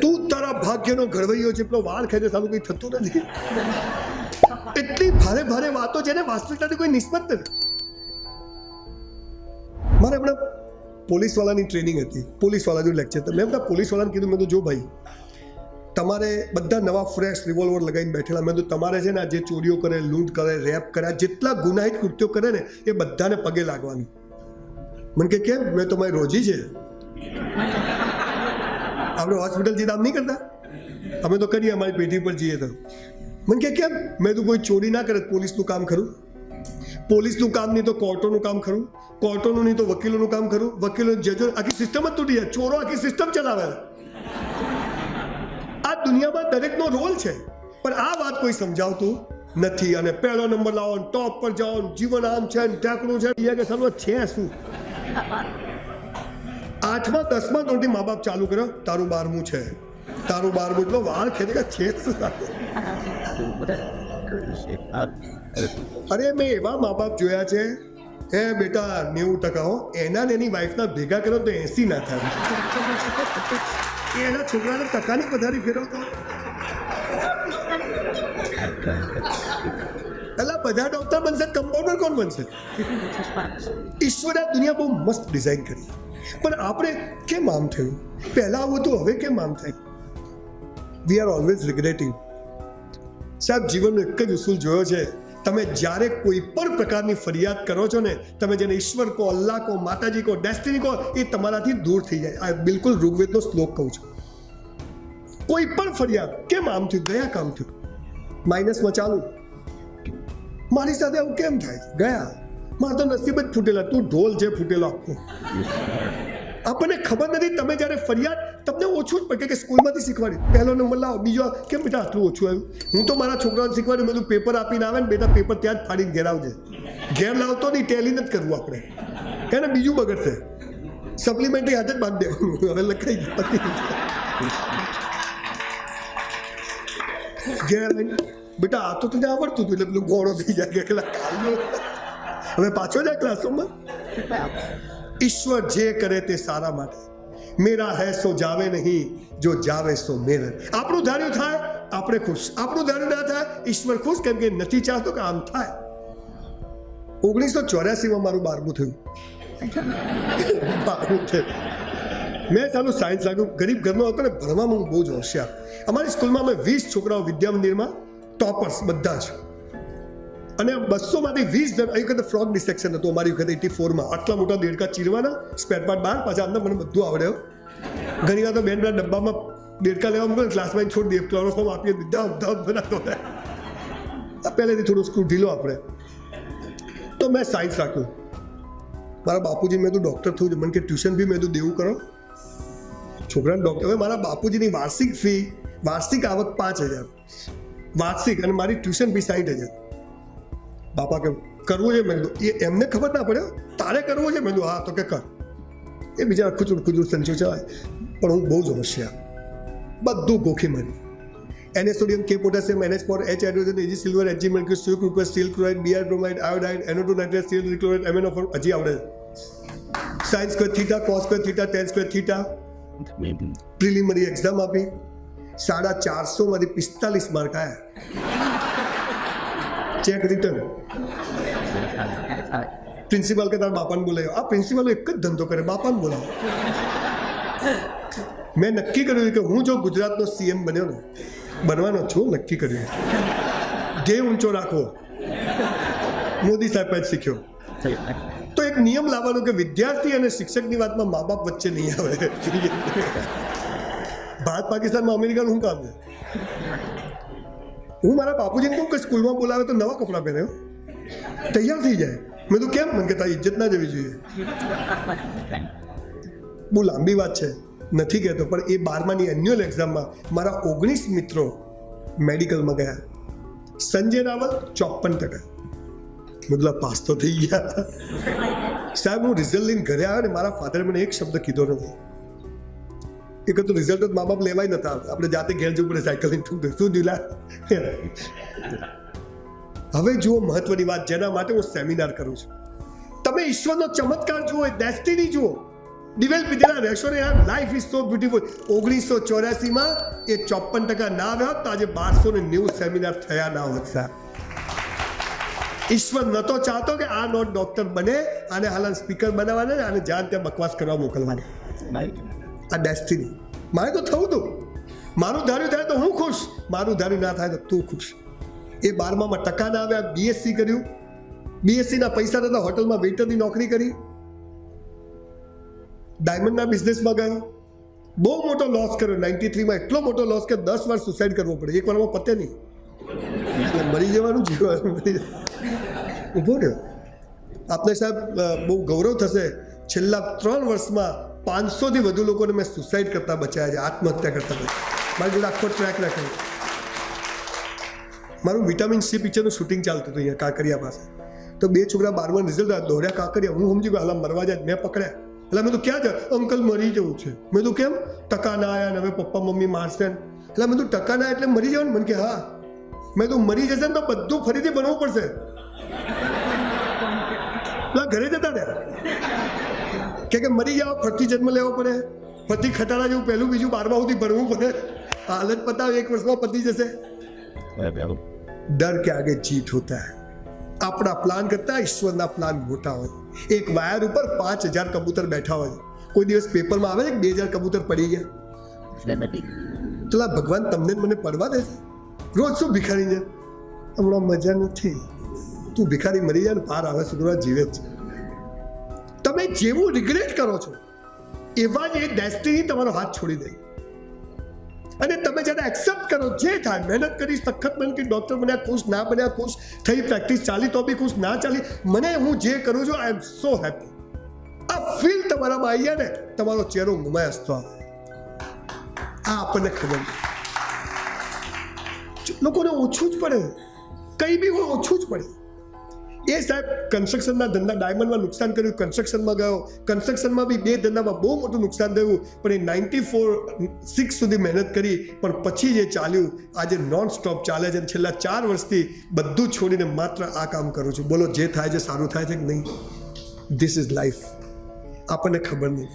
તું તારા ભાગ્યનો ઘડવૈયો જેટલો વાળ ખેંચે સાલું કંઈ થતું નથી. એટલી ભારે ભારે વાતો છે ને વાસ્તવિકતાથી કોઈ નિસ્બત નથી. મારે હમણાં પોલીસવાળાની ટ્રેનિંગ હતી, પોલીસવાળા જો લેક્ચર મેં બધા પોલીસવાળાને કીધું, મેં તો જો ભાઈ તમારે બધા નવા ફ્રેશ રિવોલ્વર લગાવીને બેઠેલા, મેં તો તમારે છે ને જે ચોરીઓ કરે, લૂંટ કરે, રેપ કરે, જેટલા ગુનાહિત કૃત્યો કરે ને એ બધાને પગે લાગવાનું. મને કે કેમ? મેં તમારી રોજી છે, આપણે હોસ્પિટલ જે કામ નહીં કરતા, અમે તો કરીએ, અમારી પેઢી પર જઈએ તો. મને કે કેમ? મેં તો કોઈ ચોરી ના કરે, પોલીસનું કામ ખરું, પોલીસનું કામ નહીં તો કોર્ટોનું કામ ખરું, કોર્ટોનું નહીં તો વકીલોનું કામ ખરું, વકીલો જજો, આખી સિસ્ટમ જ તૂટી જાય. ચોરો આખી સિસ્ટમ ચલાવે. આ દુનિયામાં દરેકનો રોલ છે, પણ આ વાત કોઈ સમજાવતું નથી. અને પહેલો નંબર લાવો, ટોપ પર જાઓ, જીવન આમ છે ને ટેકડું છે, કે સાલું છે શું? 8મા 10મા ધોરણથી મા બાપ ચાલુ કર્યો, તારું 12મું છે, તારું 12મું એટલો વાળ ખેંચે છે શું? અરે મેં એવા મા બાપ જોયા છે, હે બેટા 90% હો, એના ને એની વાઈફના ભેગા કરો તો 80 ના થાય. એના છોકરાને ટકાની વધારી ફેરવતો. એટલે બધા ડોક્ટર બનશે, કમ્પાઉન્ડર કોણ બનશે? ઈશ્વરે દુનિયા બહુ મસ્ત ડિઝાઇન કરી, પણ આપણે કેમ આમ થયું? પહેલા આવું હતું, હવે કેમ આમ થાય? We are always regretting. સાહેબ, જીવનનો એક જ ઉસૂલ જોયો છે, તમે જ્યારે કોઈ પણ પ્રકારની ફરિયાદ કરો છો ને, તમે જેને ઈશ્વર કહો, અલ્લાહ કહો, માતાજી કહો, ડેસ્ટિની કહો, એ તમારાથી દૂર થઈ જાય. આ બિલકુલ ઋગ્વેદનો શ્લોક કહું છું. કોઈ પણ ફરિયાદ કેમ આમ થયું, ગયા કામ થયું, માઇનસમાં ચાલુ. મારી સાથે આવું કેમ થાય? ગયા મારે તો નસીબ જ ફૂટેલા. તું ઢોલ જે ફૂટેલો આખો. આપણને ખબર નથી. તમે જ્યારે ફરિયાદ, તમને ઓછું જ પડે કે સ્કૂલમાંથી શીખવાડ્યું, પહેલો નંબર લાવો, બીજો કેમ બેટા આટલું ઓછું આવ્યું? હું તો મારા છોકરાઓને શીખવાડ્યું, મેં તો પેપર આપીને આવે ને બેટા પેપર ત્યાં જ ફાડીને ઘેર આવજે. ઘેર લાવતો નહીં, ટેલી નથી કરવું આપણે, એને બીજું બગડશે. સપ્લિમેન્ટરી હાથે જ બાંધી દેવાનું, હવે લખાઈ ઘેર બેટા આ તો તને આવડતું હતું, એટલે પેલું ગોળો થઈ જાય કે હવે પાછો જાય ક્લાસરૂમમાં. ઈશ્વર જે કરે તે સારા માટે. મેરા હૈ સો જાવે નહીં, જો જાવે સો મેરા. આપણું ધાર્યું થાય, આપણે ખુશ. આપણું ધાર્યું ના થાય, ઈશ્વર ખુશ, કેમ કે નથી ચાહતો કે આમ થાય. 1984માં મારું 12મું થયું. મેં ચાલુ સાયન્સ રાખ્યું, ગરીબ ઘરનો હતો ને, ભણવામાં હું બહુ જ હોશિયાર. અમારી સ્કૂલમાં અમે 20 છોકરાઓ વિદ્યા મંદિરમાં ટોપર્સ બધા જ, અને 200માંથી 20 જણ. એ વખતે ફ્રોગ ડિસેક્શન હતું અમારી વખતે 84માં. આટલા મોટા દેડકા ચીરવાના, સ્પેર પાર્ટ બહાર, પાછા અંદર. મને બધું આવડે. ઘણી વાર તો બેન પેલા ડબ્બામાં દેડકા લેવા મૂકે, ક્લાસમાં છોડી દે, ક્લોરોફોર્મ આપીએ, બધા બનાવતો. પહેલેથી થોડું સ્કૂલ ઢીલો આપણે. તો મેં સાયન્સ રાખ્યું. મારા બાપુજી મેં તો ડૉક્ટર થયું છે, મને કે ટ્યુશન બી મેં તો દેવું કરો છોકરાને ડૉક્ટર. હવે મારા બાપુજીની વાર્ષિક ફી, વાર્ષિક આવક 5000 વાર્ષિક, અને મારી ટ્યુશન ફી 60,000. બાપા કે કરવું છે? મેં કીધું એ એમને ખબર ના પડે, તારે કરવું છે? મેં કીધું હા. તો કે કર. એ બીજા ખુચું સંચો ચલાય, પણ હું બહુ જ હોશિયાર. બધું ગોખી મારી. Na sodium, K potassium, NH four, H hydrogen, Ag silver, Hg mercury, Cu glucose, steel chloride, Br bromide, iodide, NO2 nitrate, Cl chloride, MnO4 હજી આવડે. Sine square theta, cos square theta, tan square theta. Preliminary exam આપી, 450માંથી 45 mark આવ્યા. Check return. Principal કે તારા બાપાને બોલાયો. આ principal એક જ ધંધો કરે, બાપાને બોલાવો. મેં નક્કી કર્યું કે હું જો ગુજરાતનો CM બન્યો ને, બનવાનો છું, નક્કી કર્યું. ધ્યેય ઊંચો રાખવો. મોદી સાહેબ જ શીખ્યો. તો એક નિયમ લાવવાનો કે વિદ્યાર્થી અને શિક્ષકની વાતમાં મા બાપ વચ્ચે નહીં આવે. ભારત પાકિસ્તાનમાં અમેરિકાનું શું કામ છે? હું મારા બાપુજીને કહું કે સ્કૂલમાં બોલાવે તો નવા કપડાં પહેર્યો, તૈયાર થઈ જાય. મેં તો કેમ? મને કે તારી ઇજ્જત ના જવી જોઈએ. બહુ લાંબી વાત છે, નથી કહેતો, પણ એ 12માની એન્યુઅલ એક્ઝામમાં મારા 19 મિત્રો મેડિકલમાં ગયા. સંજય રાવલ 54%. મતલબ પાસ તો થઈ ગયા. સાહેબ, હું રિઝલ્ટ લઈને ઘરે આવ્યો ને, મારા ફાધરે મને એક શબ્દ કીધો નથી. એક તો રિઝલ્ટ જ મા બાપ લેવાય નતા, આપણે જાતે ઘેર જવું પડે સાયકલ લઈને. શું દિલા. હવે જુઓ મહત્વની વાત, જેના માટે હું સેમિનાર કરું છું. તમે ઈશ્વરનો ચમત્કાર જુઓ, ડેસ્ટિની જુઓ. દિવેલ પીધેલા રહેશો ને યાર. Life is so beautiful. 1984માં એ 54% ના આવ્યા હોત તો આજે 1290 સેમિનાર થયા ના હોત સાહેબ. ઈશ્વર નતો ચાહતો કે આ નોટ ડોક્ટર બને, આને હાલ સ્પીકર બનાવવાને અને જાન ત્યાં બકવાસ કરવા મોકલવાની. આ ડેસ્ટિની. મારે તો થવું હતું. મારું ધાર્યું થાય તો હું ખુશ, મારું ધાર્યું ના થાય તો તું ખુશ. એ 12માં ટકા ના આવ્યા, બીએસસી કર્યું. બીએસસીના પૈસા નતા, હોટલમાં વેઇટરની નોકરી કરી. ડાયમંડના બિઝનેસમાં ગયો, બહુ મોટો લોસ કર્યો. 93માં એટલો મોટો લોસ કે 10 વાર સુસાઇડ કરવો પડે. એક વારમાં પતે નહીં, એટલે મરી જવાનું જીવવાનું. ઊભો રહ્યો. આપને સાહેબ બહુ ગૌરવ થશે, છેલ્લા 3 વર્ષમાં 500થી વધુ લોકોને મેં સુસાઇડ કરતા બચાવ્યા છે, આત્મહત્યા કરતા બચાવ્યા. મારી જોડે આખો ટ્રેક રાખ્યો. મારું વિટામિન સી પિક્ચરનું શૂટિંગ ચાલતું હતું અહીંયા કાંકરિયા પાસે. તો 2 છોકરા 12માં રિઝલ્ટ દોડ્યા કાંકરિયા. હું સમજી ગયો હાલ મરવા જાય. મેં પકડ્યા. એટલે મેં તો ક્યાં જાય? અંકલ મરી જવું છે. મેં તો કેમ? ટકા ના આવ્યા ને હવે પપ્પા મમ્મી મારશે. એટલે મેં તો ટકા ના એટલે મરી જવાનું. મને કે હા. મેં તો મરી જશે ને તો બધું ફરીથી બનવું પડશે. ઘરે જતા રહ્યા કે મરી જાઓ, ફરતી જન્મ લેવો પડે, ફરતી ખટારા જેવું પહેલું બીજું 12મા સુધી ભરવું પડે. હાલત પતાવ 1 વર્ષમાં પતી જશે. ડર કે આગે જીત હોતા હૈ. આપણા પ્લાન કરતા ઈશ્વરના પ્લાન મોટા હોય. એક વાયર ઉપર 5000 કબૂતર બેઠા હોય. કોઈ દિવસ પેપરમાં આવે ને 2000 કબૂતર પડી ગયા. તો ભગવાન તમને મને પડવા દેશે? રોજ શું ભિખારી છે, હમણાં મજા નથી. તું ભિખારી મરી જાય ને પાર આવે સુધરા જીવે જ. તમે જેવું રિગ્રેટ કરો છો એવા જ એ ડેસ્ટિની તમારો હાથ છોડી દે. અને તમે જ્યારે એક્સેપ્ટ કરો જે થાય, મહેનત કરી, સખત મહેનત કરી, ડૉક્ટર બન્યા ખુશ, ના બન્યા ખુશ, થઈ પ્રેક્ટિસ ચાલી તો બી ખુશ, ના ચાલી, મને હું જે કરું છું આઈ એમ સો હેપી. આ ફીલ તમારામાં આવી જાય ને, તમારો ચહેરો ગુમાય હસતો આવે. આ આપણને ખબર લોકોને ઓછું જ પડે, કંઈ બી હોય ઓછું જ પડે. એ સાહેબ કન્સ્ટ્રક્શનના ધંધા, ડાયમંડમાં નુકસાન કર્યું, કન્સ્ટ્રક્શનમાં ગયો. કન્સ્ટ્રક્શનમાં બી 2 ધંધામાં બહુ મોટું નુકસાન થયું, પણ એ 94-6 સુધી મહેનત કરી. પણ પછી જે ચાલ્યું આજે નોન સ્ટોપ ચાલે છે. છેલ્લા 4 વર્ષથી બધું છોડીને માત્ર આ કામ કરું છું. બોલો જે થાય છે સારું થાય છે કે નહીં? This is life. આપણને ખબર નહીં.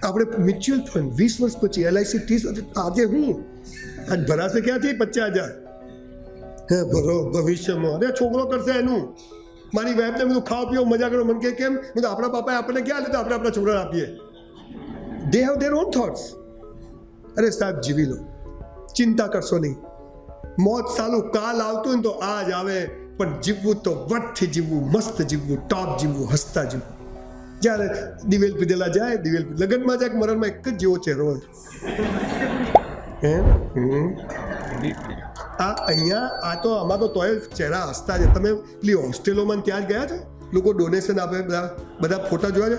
આપણે મ્યુચ્યુઅલ ફંડ 20 વર્ષ પછી, LIC 30 વર્ષ, આજે હું આજ ભરાશે ક્યાંથી 50,000? હે ભરો ભવિષ્યમાં. અરે છોકરો કરશે એનું. મારી વાઈફને બધું ખાવા પીવો મજા કરો. મને કે કેમ? બધું આપણા પાપાએ આપણને ક્યાં લીધું, આપણે આપણા છોકરાને આપીએ. They have there on thoughts. અરે સાહેબ જીવી લો, ચિંતા કરશો નહીં. મોત સાલું કાલ આવતું હોય ને તો આજ આવે, પણ જીવવું તો વટથી જીવવું, મસ્ત જીવવું, ટોપ જીવવું, હસતા જીવવું. જ્યારે દિવેલ પીધેલા જાય, દિવેલ લગ્નમાં જાય, મરણમાં એક જ જેવો ચહેરો હોય. આ અહીંયા આ તો આમાં તો તોય ચહેરા હસતા છે. તમે પેલી હોસ્ટેલોમાં ત્યાં જ ગયા છો, લોકો ડોનેશન આપે, બધા ફોટા જોયા છે?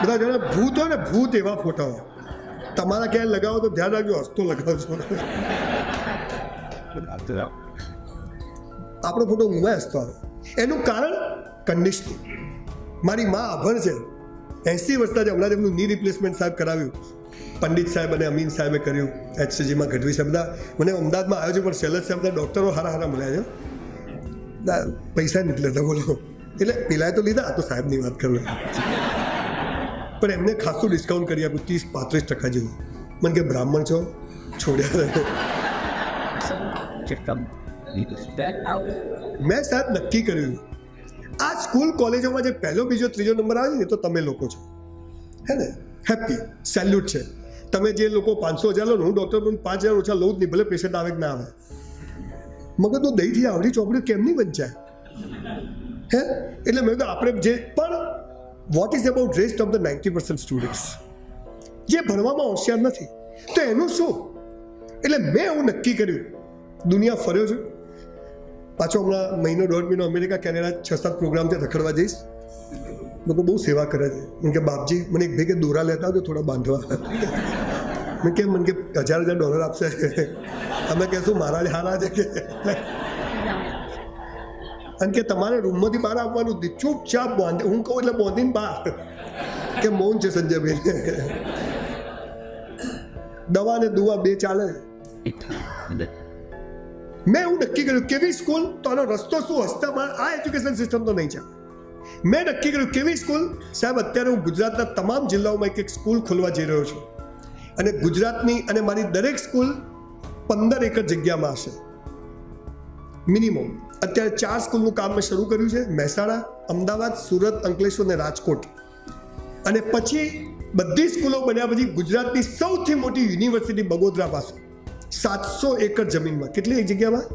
બધા જોયા? ભૂત હોય ને, ભૂત એવા ફોટા હોય. તમારા ક્યાંય લગાવો તો ધ્યાન રાખજો, હસતો લગાવજો. આપણો ફોટો ઊંઘમાં હસતો આવે. એનું કારણ કન્ડિશનિંગ. મારી મા અભણ છે, 80 વર્ષના છે. હમણાં એમનું ની રિપ્લેસમેન્ટ સાહેબ કરાવ્યું. પંડિત સાહેબ અને અમીન સાહેબે કર્યું. HCGમાં ગઢવી સાહેબ બધા મને અમદાવાદમાં આવ્યો છે, પણ શૈલજ સાહેબ બધા ડૉક્ટરો હારા મળ્યા છે. પૈસા નથી લેતા બોલો. એટલે પેલા તો લીધા, આ તો સાહેબની વાત કરું. પણ એમને ખાસું ડિસ્કાઉન્ટ કરી આપ્યું, 30-35% જેવું. મને કે બ્રાહ્મણ છો, છોડ્યા. મેં સાહેબ નક્કી કર્યું, આ સ્કૂલ કોલેજોમાં જે પહેલો બીજો ત્રીજો નંબર આવે છે ને, તો તમે લોકો છો. હે ને? હેપી, સેલ્યુટ છે. તમે જે લોકો 500,000 લો ને, હું ડૉક્ટર પણ 5,000 ઓછા લઉં જ નહીં, ભલે પેશન્ટ આવે કે ના આવે. મગજનું દહીંથી આવડી ચોપડી કેમ નહીં વંચાય? હે? એટલે મેં તો આપણે જે પણ what is about rest of the 90% students જે ભણવામાં હોશિયાર નથી, તો એનું શું? એટલે મેં એવું નક્કી કર્યું, દુનિયા ફર્યો છું. પાછો હમણાં 1-1.5 મહિનો અમેરિકા, કેનેડા 6-7 પ્રોગ્રામ ત્યાં રખડવા જઈશ. લોકો બહુ સેવા કરે છે. મને કે બાપજી, મને એક ભાઈ કે દોરા લેતા તો થોડા બાંધવા. મેં કેમ? મને કે $1,000 આપશે. અમે કહેશું મારા જ હારા છે કે. અને કે તમારે રૂમમાંથી બહાર આવવાનું, ચૂપચાપ બાંધે. હું કહું એટલે બાંધીને બહાર. કે મૌન છે સંજયભાઈ. દવા ને દુવા બે ચાલે. મેં એવું નક્કી કર્યું, કેવી સ્કૂલ તો આનો રસ્તો શું? હસતામાં આ એજ્યુકેશન સિસ્ટમ તો નહીં ચાલે. મેં નક્કી કર્યું કેવી સ્કૂલ? સાહેબ, અત્યારે હું ગુજરાતના તમામ જિલ્લાઓમાં એક સ્કૂલ ખોલવા જઈ રહ્યો છું અને ગુજરાતની અને મારી દરેક સ્કૂલ 15 એકર જગ્યામાં હશે મિનિમમ. અત્યારે 4 સ્કૂલનું કામ મેં શરૂ કર્યું છે, મહેસાણા, અમદાવાદ, સુરત, અંકલેશ્વર અને રાજકોટ. અને પછી બધી સ્કૂલો બન્યા પછી ગુજરાતની સૌથી મોટી યુનિવર્સિટી બગોદરા પાસે 700 એકર જમીનમાં. કેટલી એક જગ્યામાં?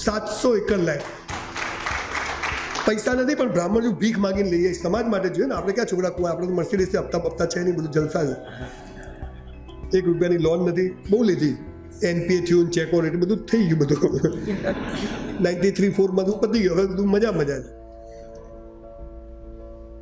700 એકર લેન્ડ. પૈસા નથી પણ બ્રાહ્મણ ભીખ માગીને લઈએ, સમાજ માટે જોઈએ ને. આપણે ક્યાં છોકરા કુવા, આપણે તો મર્સિડીઝ હપ્તા બપ્તા છે નહીં, બધું જલસા છે. 1 રૂપિયાની લોન નથી, બહુ લીધી. NPA થયું, ચેકો રેટ બધું થઈ ગયું. બધું 93-4 બધું પતી ગયું. હવે બધું મજા છે.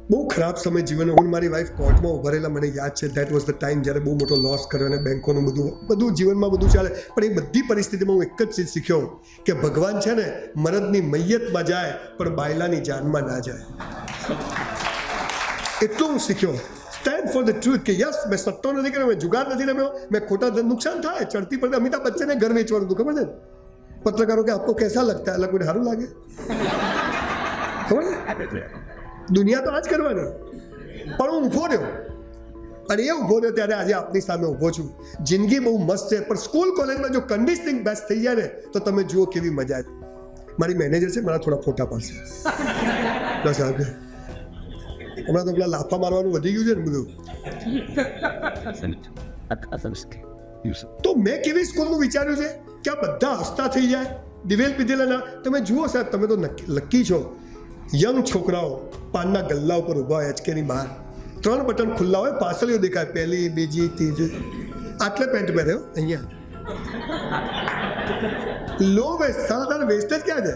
બહુ ખરાબ સમય જીવન. હું મારી વાઈફ કોર્ટમાં ઉભા રહેલા, મને યાદ છે. ધેટ વોઝ ધ ટાઈમ જ્યારે બહુ મોટો લોસ કર્યો અને બેંકોનું બધું જીવનમાં બધું ચાલે. પણ એ બધી પરિસ્થિતિમાં હું એક જ ચીજ શીખ્યો કે ભગવાન છે ને મરદની મૈયતમાં જાય પણ બાયલાની જાનમાં ના જાય. એટલું હું શીખ્યો. સ્ટેન્ડ ફોર ધ ટ્રુથ કે યસ, મેં સટ્ટો નથી કર્યો, મેં જુગાર નથી રમ્યો, મેં ખોટા નુકસાન થાય. ચડતી પડતી અમિતાભ બચ્ચને ઘર વેચવાનું હતું, ખબર છે? પત્રકારો કે આપકો કેસા લગતા? એટલે કોઈને સારું લાગે? ખબર છે? દુનિયા તો આ જ કરવાની. પણ હું ઊભો રહ્યો અને એ ઊભો રહ્યો ત્યારે આજે આપની સામે ઊભો છું. જિંદગી બહુ મસ્ત છે, પણ સ્કૂલ કોલેજમાં જો કન્ડિશનિંગ બેસ્ટ થઈ જાય ને તો તમે જુઓ કેવી મજા છે. મારી મેનેજર છે, મારા થોડા ફોટા પાડશે. બસ આગળ હમણાં તો પેલા લાફા મારવાનું વધી ગયું છે ને બધું. તો મેં કેવી સ્કૂલનું વિચાર્યું છે કે આ બધા હસતા થઈ જાય, દિવેલ પીધેલા. તમે જુઓ સાહેબ, તમે તો લકી છો. યંગ છોકરાઓ પાનના ગલ્લા ઉપર ઊભા હોય, HKની બહાર 3 બટન ખુલ્લા હોય, પાછળીઓ દેખાય, પહેલી, બીજી, ત્રીજી. આટલે પેન્ટ પહેર્યો અહીંયા. લો વેસ્ટ, સારા વેસ્ટ જ ક્યાં છે?